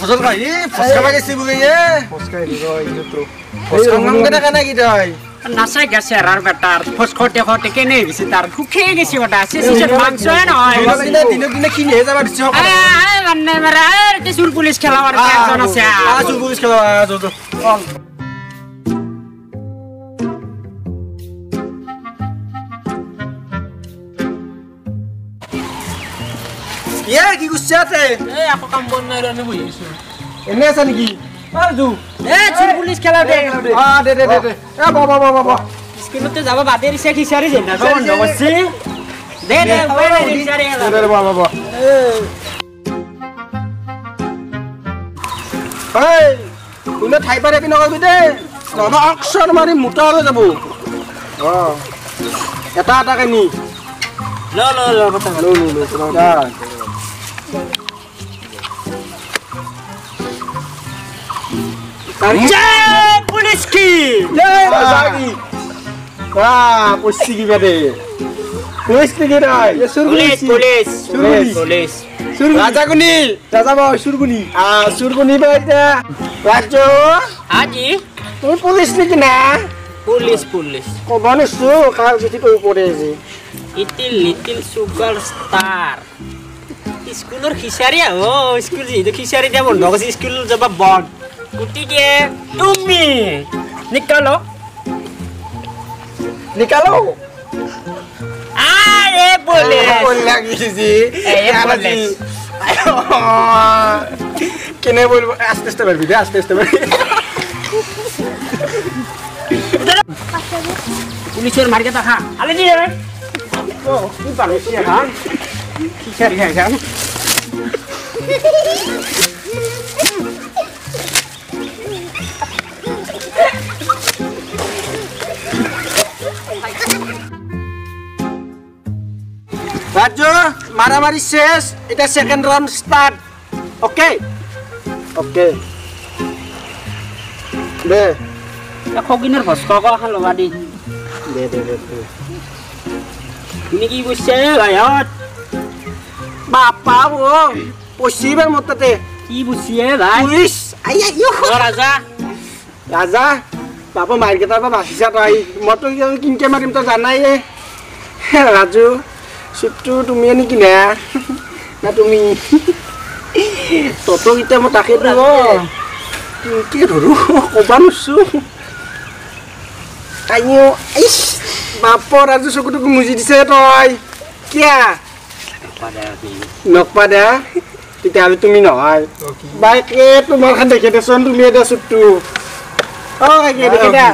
ফসল খাই ফসকা গেছি বুগে ফসকাই দিও এইতো ফসকা নাম কেনা কেনা কি দই নাসাই গেছে আর বেটার ফসকটে খটে কেনে গেছে তার খুখে গেছে ওটা শেষে মাংস নয় দিনে দিনে কিনে যাবা দিছ মানে মারা তে সুর পুলিশ খেলাবার একজন আছে সুর পুলিশ খেলা যত কি গুছাতে আকৌ কাম বন নাই ৰানে বহি আছো এনে আছে নেকি আজু সুর পুলিশ খেলা দে দে বাবা স্কুলতে যাব বাদে রিসা খিসারি যেন না বন্ধ করছি দে খিসারি দে বাবা এই কোনে ঠাই পারে কি নকবি দে নহবা অক্ষর মারি মোটা হৈ যাব এটা এটাকে নি ল কথা পুলিশ কি পুষ্টি কি বেদে পুলিশ কি রে পুলিশ রাজাগুনি রাজা বাবা সুরগুনি সুরগুনি বাইতে রাজু আজি তুমি পুলিশ নাকি না পুলিশ কবানছু কাল যদি কই পড়ে যে লিটিল সুগার স্টার স্কুলের খিসারি স্কুল যে খিসারি দিয়া বন্ধ করছে স্কুল যাব বন্ধ গতিকে তুমি নিকালো আরে বলে লাগিছি কেনে বলবো আস্তে আস্তে বলবি দে আস্তে আস্তে বলবি পুলিশের মার্কে দেখা আলে দি রে ও কি পারে কি হ্যাঁ খিসারি খাইছা রাজু মারামারি শেষ এটা সেকেন্ড রাউন্ড স্টার্ট ওকে দে খগিনের ফসকা কল খালো বাদি দে তুমি কি বুঝছে গায়ত বাপা ও পশ্চিমের মততে কি বুঝিয়ে ভাই পুলিশ রাজা বাপা মার কেটার বা বাঁচিছা তই মইতো কিনকে মাৰিম তই জানাই ৰাজু চুটটো তুমি নেকি না তুমি তত এতিয়া মই তাকে দিব কি ধৰো ক'বা নোৱাৰছো আইও ইস বাপৰ ৰাজু চকুটোক মুজি দিছে তই কিয়া নকপা দে তেতিয়াহ'লে তুমি নহয় বাইকে তোমাৰ খান দেখি দেচোন তুমি এতিয়া চুটটো দেখি দে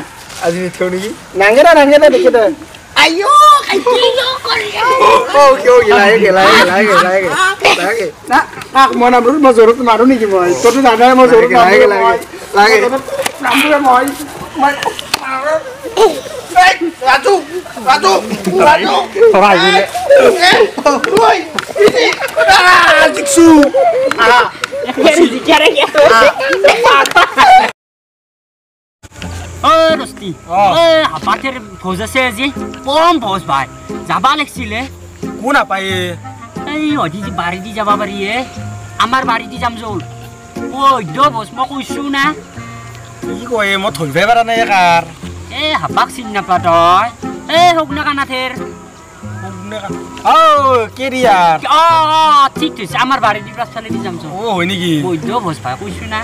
আজি থিয় নেকি নাঙে দে দেখি দে আইও না কাক মই নামটো মই জোৰত মাৰো নেকি মই তইতো জানাই মই জোৰত ৰাজু রস্তি হাপাতের ভোজ আছে আজি কম ভোজ ভাই যাবা লাগছিলে কোন নাপায় এই অজি যে বাড়ি দি যাবা পারি আমার বাড়ি দি যাম জল ওই দ ভোজ মই কইছো না কি কয় মই ধৰিবই পাৰা নাই কাৰ এ হাপাক চিন নাপা তই এ হোক না কানাথের কেরিয়ার ঠিক আছে আমার বাড়ি দি রাস্তা দি যাম জল ও হয় নেকি ওই দ ভোজ ভাই কইছো না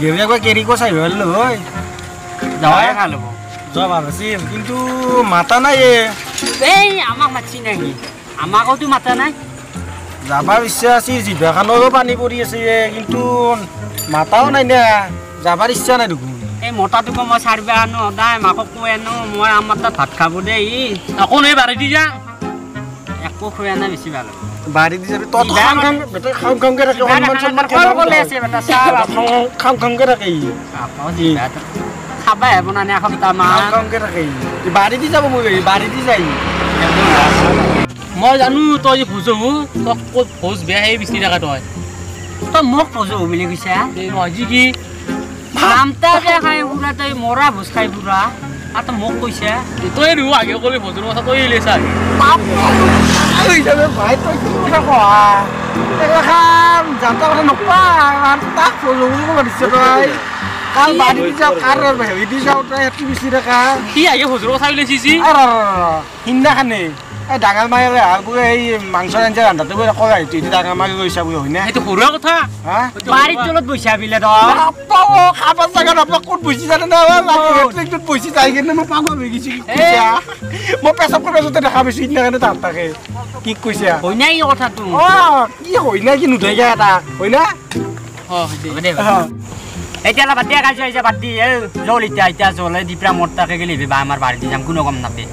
গেরিয়া কয় কেরি কো চাই হল হয় যাওয়াই ভালো যাওয়া ভাবছিল কিন্তু মাতা নাই এই আমাক মাতছি নাকি আমাকও তো মাতা নাই যাবার ইচ্ছা আছে জিভাখানৰো পানী পৰি আছে কিন্তু মাতাও নাই না যাবার ইচ্ছা নাই দেখোন এই মোটাটোকো মই ছাড়বে আনো সদায় মাকক কৈ আনো মই আমাৰ তাত ভাত খাব দে আকৌ নাই বাঢ়ি দি যা একো খুৱাই নাই বেছি ভাল বাঢ়ি দি যাবি তই খামকে থাকে খামকে থাকে খাবাই বনা নে খামকে থাকে বাঢ়ি দি যাব মই বাঢ়ি দি যাই মই জানো তই যে ভোজ তই ক'ত ভোজ বেয়া সেই বিচাৰি থাকা তই মোক ভোজ বুলি কৈছা আজি কি নামটা যে খাই ফুৰা তই মৰা ভোজ খাই ফুৰা আৰু তই মোক কৈছা তই আগে ক'লে ভোজৰ কথা তই লেছা Ôi trời ơi, phải tôi cũng ra quả. Cái khám, giảm tao nó nộp quá, tác phụ lũ mà đi xe rồi. Khám bà đi sao, khá rồi, phải đi sao, đây đi xe ra khá. কি আগে হুজুর কথা বলে CC Hinda খানে এই ডাঙৰ মাইলে আগুৱে এই মাংস আঞ্জা ৰান্ধাটো বৈ কয় তুই ডাঙৰ মাই গৈছা বুই হয়নে এইটো হৰুৱা কথা হা বাড়ির তলত বইছা বিলে তো পাও খাবার জায়গা আপনা কোন বইছি জানে না লাগে হেট্রিকত বইছি যাই কিনে মই পাগল হৈ গিছি কি কইছা মই পেছাব কৰিব যতে দেখা পাইছি ইনা কাৰণে তাত থাকে কি কইছা হই নাই এই কথাটো কি হই না কি নুধাইগা এটা হই না এতিয়া বাদ দিয়া কাজ হইছে বাদ দি জল এতিয়া জলে দিপৰা মৰতাকে গেলি বা আমাৰ বাড়িতে যাম কোনো কম নাপে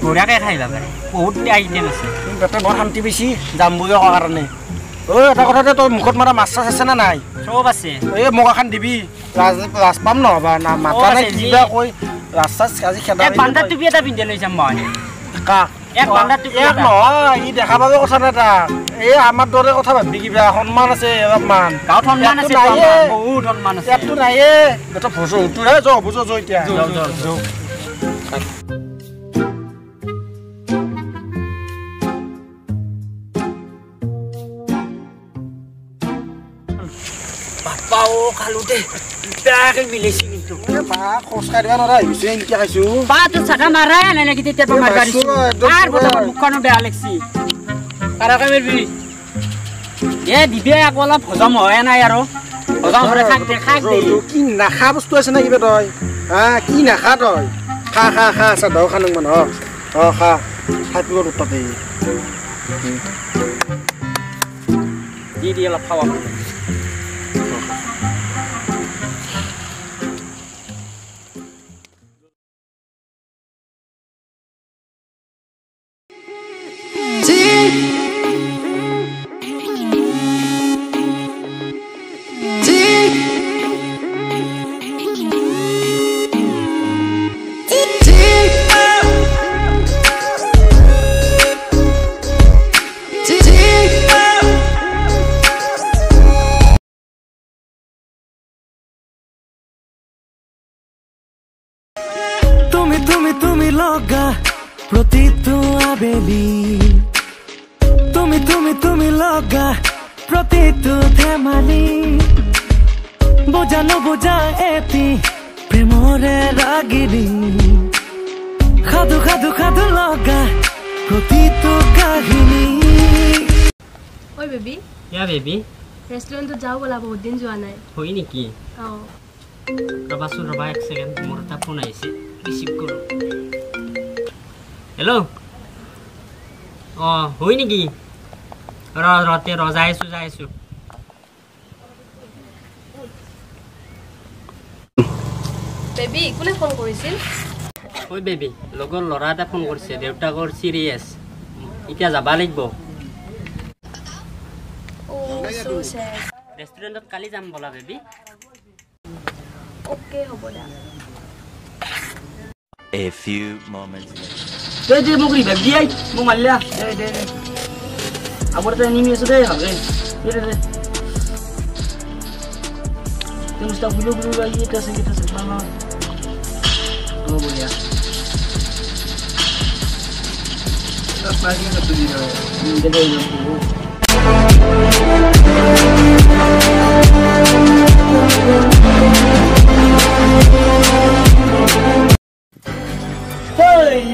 বঢ়িয়াকে খাইবা পাৰে বহুত আইটেম আছে তাতে বৰ শান্তি বেছি যাম বুলি কোৱাৰ কাৰণে ঐ এটা কথাতে তই মুখত মাৰা মাছ চাছ আছে না নাই সব আছে এই মোক এখন দিবি ৰাজ পাম নহবা না মাতা নাই কিবা কৈ ৰাজ চাছ আজি খেদা এক বান্দা টুপি এটা পিন্ধে লৈছাম মই কাক এক বান্দা টুপি এক নহয় ই দেখা পাবে কথা এটা এই আমাৰ দৰে কথা ভাবি কিবা সন্মান আছে অলপমান গাঁৱত সন্মান আছে বহুত সন্মান আছে ইয়াততো নাই এটা ভোজো তোৰে যাও ভোজো যাও এতিয়া যাও পাও খালুতে তাকে বিলেছি কিন্তু বা খোজকাঢ়ি দিবা নৰা হৈছে এনেকে খাইছো বাটো ছাটা মাৰাই নাই নেকি তেতিয়া তোমাৰ গাড়ী আৰ কথা মুখনো বেয়া লাগছি কাৰাকে মেৰবি এ দিবে আকলা ভজম হয় নাই আৰু ভজম করে খাক দে কি নাখা বস্তু আছে না কিবা তই হা কি নাখা তই খা খা খা সাদাও খানং মান খা খাইপিব উত্তাতে দি অলপ খাওয়া তুমি লগা প্ৰতিটো আবেলি তুমি লগা প্ৰতিটো ধেমালি বুজানো বুজা এটি প্ৰেমৰে ৰাগিনী খাদু খাদু খাদু লগা প্ৰতিটো কাহিনী ওই বেবি ইয়া বেবি ৰেস্টুৰেন্টত যাও বলা বহুত দিন যোৱা নাই হই নেকি ৰবাচোন ৰবা এক সেকেন্ড মোৰ এটা ফোন আহিছে ৰিসিভ কৰো হ্যালো হই নেকি ৰতে যাইছো বেবি কোনে ফোন কৰিছিল ওই বেবি লগৰ লৰা এটা ফোন কৰিছে দেউতাকৰ সিৰিয়াস এতিয়া যাবা লাগিব ৰেষ্টুৰেণ্টত কালি যাম বলা বেবি ওকে হ'ব দা A few moments later. Dede mo gribe diay mo malya dede agora tá anime isso daí habe dede temos tá bulu aí tá sem mama oh boleh das lagi na tudo dede não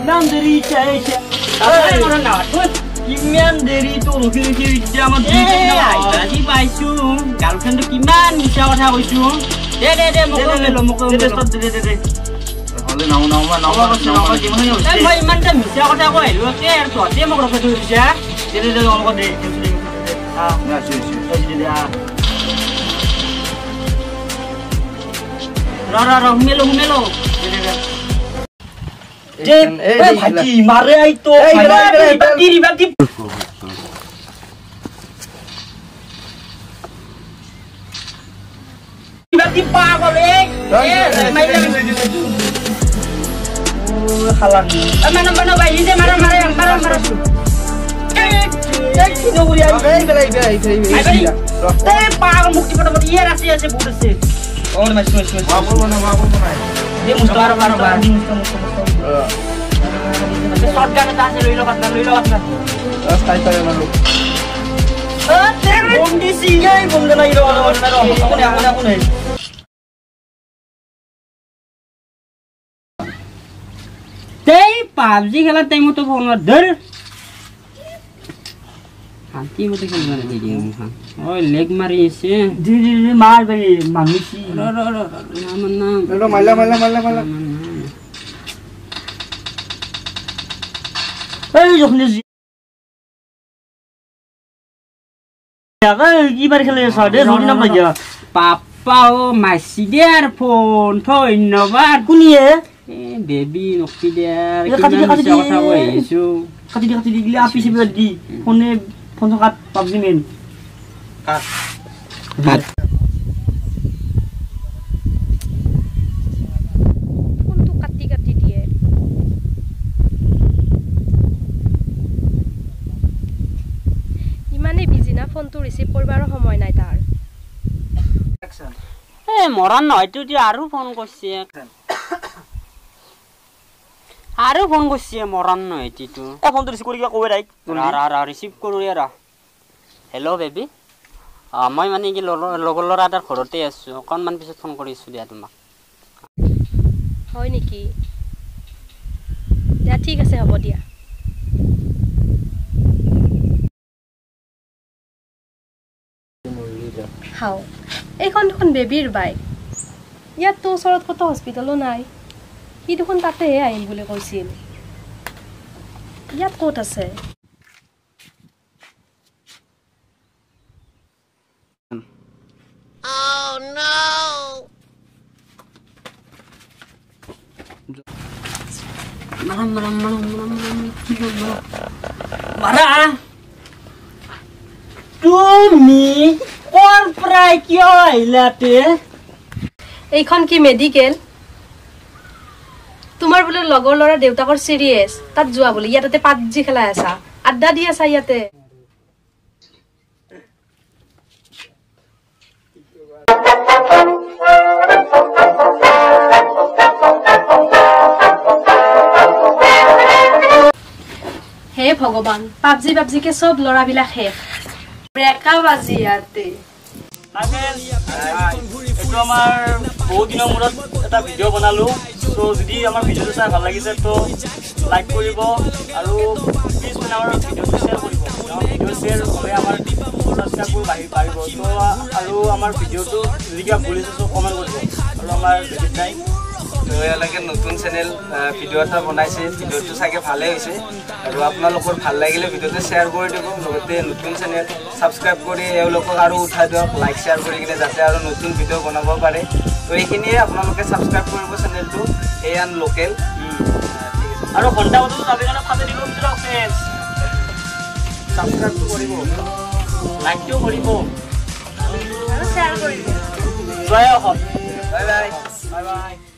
Nam dari cahaya, apa orang nak? Kiman dari tu kiri jaman tu. Jadi baisu, girlfriend tu kiman siapa tahu baisu? Dede mukul. Dede. হলে নাও gimana ya? Dan bayi mana siapa tahu ay, lu kaya tu, dia mau kerja tu dia. Dede orang kau deh. Ya sih. Dede. Rara melo. Dede. ভাজি মারে আইতো বাদি পাগল Haaland mana ভাই এই যে মারা পাগল মুক্তি ফটাফট ইয়ে আছে বহুত আছে और मैं सुन मां बोल बना ये मुस्तार बार मुस्तार শটগান এটা আছে লৈ লওক আপনার রাস্তায় পারে মারো বম দিছি এই বম দেনা ইরো কোনে তেই পাবজি খেলার টাইম তো ফোন ধর শান্তি মতো খেলবা না দিদি ওই লেগ মারিছে জি মার ভাই মামিছি আমার নাম মারলা এই যখন কি বার খেলে সাদে রনি নাম লাগিয়া পাপা ও মাসি দেয়ার ফোন ধন্যবাদ কুনিয়ে বেবি নকি দেয়ার কি কথা কইছো কাটি দিলে আপি সিবে দি ফোন কাট পাবজি মেন কাট ফোনটো কাটি দিয়ে ইমানে বিজি না ফোনটো ৰিচিভ কৰিবাৰ সময় নাই তাৰ এ মৰান নহয় তুই আৰু ফোন কৰিছে মৰান নহয় তুইটো এ ফোনটো ৰিচিভ কৰি কই ৰাইক ৰিচিভ কৰো ৰা হেল্ল' বেবি মই মানে কি লগৰ ল'ৰা এটাৰ ঘৰতে আছো অকণমান পিছত ফোন কৰিছো দিয়া তোমাক হয় নেকি দিয়া ঠিক আছে হ'ব দিয়া হাও এইখন দেখোন বেবীৰ বাইক ইয়াত তো ওচৰত কত হস্পিটেলো নাই সি দেখোন তাতেহে আহিম বুলি কৈছিল ইয়াত ক'ত আছে মারা তুমি কোন প্রায় কি হইলাতে এইখন কি মেডিকেল তোমাৰ বোলে লগৰ ল'ৰা দেউতাকৰ সিৰিয়াস তাত যোৱা বোলে ইয়াতে পাবজি খেলাই আছা আড্ডা দি আছা ইয়াতে হে ভগৱান পাবজি কে সব ল'ৰা বিলাক শেষ ব্ৰেকা বাজি ইয়াতে এইটো আমাৰ বহুত দিনৰ মূৰত এটা ভিডিঅ' বনালো তো যদি আমাৰ ভিডিঅ'টো চাই ভাল লাগিছে তো লাইক কৰিব আৰু প্লিজ মানে আমাৰ ভিডিঅ'টো শ্বেয়াৰ কৰিব ভিডিঅ' শ্বেয়াৰ হ'লে আমাৰ ছাবস্ক্ৰাইববোৰ বাঢ়িব তো আৰু আমাৰ ভিডিঅ'টো যদি কিবা ভুল হৈছে তো কমেণ্ট কৰিব আৰু আমাৰ ভিডিঅ' টাইম তো এলাকে নতুন চেনেল ভিডিঅ' এটা বনাইছে ভিডিঅ'টো চাগে ভালে হৈছে আৰু আপোনালোকৰ ভাল লাগিলে ভিডিঅ'টো শ্বেয়াৰ কৰি দিব লগতে নতুন চেনেল সাবস্ক্ৰাইব কৰি এওঁলোকক আৰু উঠাই দিয়ক লাইক শ্বেয়াৰ কৰি কিনে যাতে আৰু নতুন ভিডিঅ' বনাব পাৰে তো এইখিনিয়ে আপোনালোকে সাবস্ক্ৰাইব কৰিব চেনেলটো এয়ান লোকেল আৰু ঘণ্টা বজাত যাবে কাৰণে ফাটে দিব ভিডিঅ' ফ্ৰেণ্ডছ সাবস্ক্ৰাইবটো কৰিব লাইকটো কৰিব আৰু শ্বেয়াৰ কৰিব জয় অসম বাই বাই